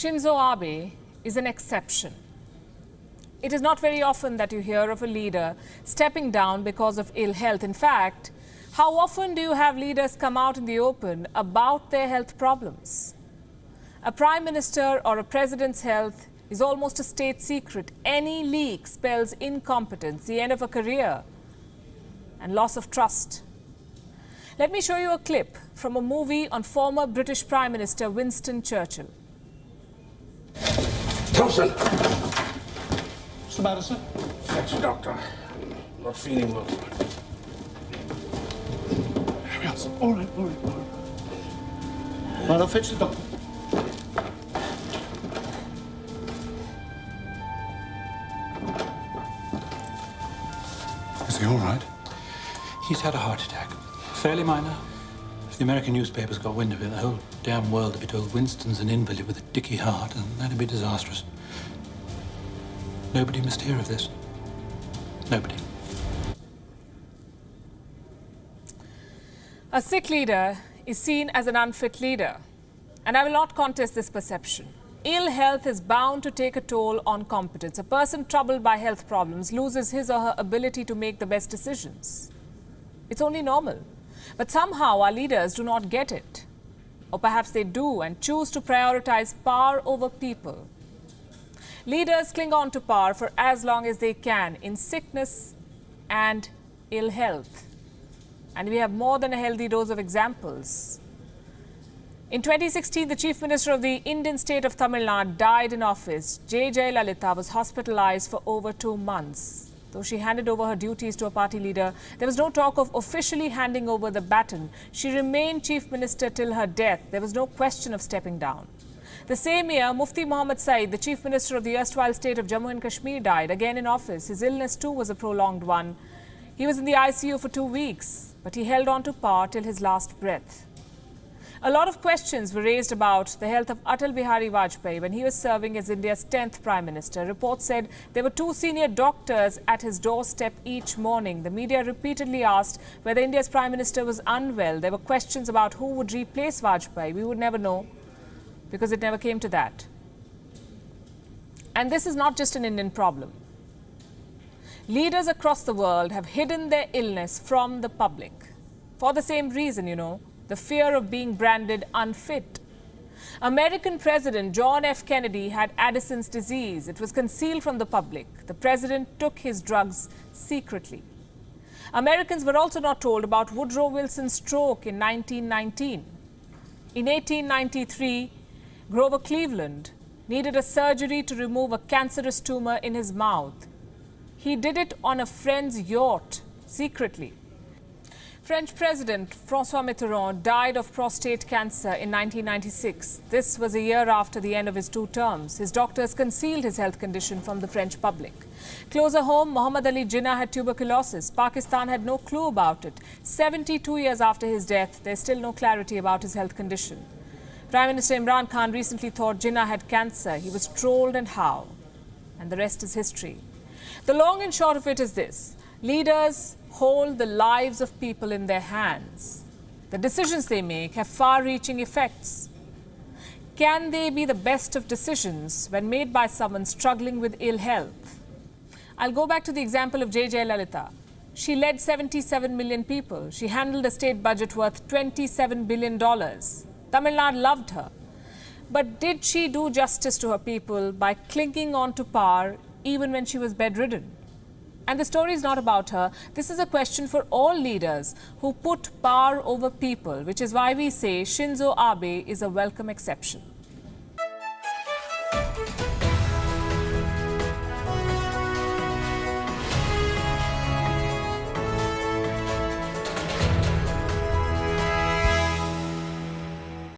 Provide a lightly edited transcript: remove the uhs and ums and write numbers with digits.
Shinzo Abe is an exception. It is not very often that you hear of a leader stepping down because of ill health. In fact, how often do you have leaders come out in the open about their health problems? A prime minister or a president's health is almost a state secret. Any leak spells incompetence, the end of a career, and loss of trust. Let me show you a clip from a movie on former British Prime Minister Winston Churchill. Thompson! What's the matter, sir? Fetch the doctor. I'm not feeling well. Here we are, sir. All right. Right, I'll fetch the doctor. Is he all right? He's had a heart attack. Fairly minor. If the American newspapers got wind of it, the whole damn world would be told Winston's an invalid with a dicky heart, and that'd be disastrous. Nobody must hear of this. Nobody. A sick leader is seen as an unfit leader, and I will not contest this perception. Ill health is bound to take a toll on competence. A person troubled by health problems loses his or her ability to make the best decisions. It's only normal. But somehow our leaders do not get it. Or perhaps they do and choose to prioritize power over people. Leaders cling on to power for as long as they can in sickness and ill health. And we have more than a healthy dose of examples. In 2016, the Chief Minister of the Indian state of Tamil Nadu died in office. J. Lalita was hospitalized for over 2 months. Though she handed over her duties to a party leader, there was no talk of officially handing over the baton. She remained Chief Minister till her death. There was no question of stepping down. The same year, Mufti Mohammad Saeed, the Chief Minister of the erstwhile state of Jammu and Kashmir, died, again in office. His illness too was a prolonged one. He was in the ICU for 2 weeks, but he held on to power till his last breath. A lot of questions were raised about the health of Atal Bihari Vajpayee when he was serving as India's 10th Prime Minister. Reports said there were 2 senior doctors at his doorstep each morning. The media repeatedly asked whether India's Prime Minister was unwell. There were questions about who would replace Vajpayee. We would never know because it never came to that. And this is not just an Indian problem. Leaders across the world have hidden their illness from the public. For the same reason, the fear of being branded unfit. American President John F. Kennedy had Addison's disease. It was concealed from the public. The president took his drugs secretly. Americans were also not told about Woodrow Wilson's stroke in 1919. In 1893, Grover Cleveland needed a surgery to remove a cancerous tumor in his mouth. He did it on a friend's yacht, secretly. French President François Mitterrand died of prostate cancer in 1996. This was a year after the end of his 2 terms. His doctors concealed his health condition from the French public. Closer home, Muhammad Ali Jinnah had tuberculosis. Pakistan had no clue about it. 72 years after his death, there's still no clarity about his health condition. Prime Minister Imran Khan recently thought Jinnah had cancer. He was trolled and how? And the rest is history. The long and short of it is this. Leaders hold the lives of people in their hands. The decisions they make have far-reaching effects. Can they be the best of decisions when made by someone struggling with ill health? I'll go back to the example of J. Lalita. She led 77 million people. She handled a state budget worth $27 billion. Tamil Nadu loved her. But did she do justice to her people by clinging on to power even when she was bedridden? And the story is not about her. This is a question for all leaders who put power over people, which is why we say Shinzo Abe is a welcome exception.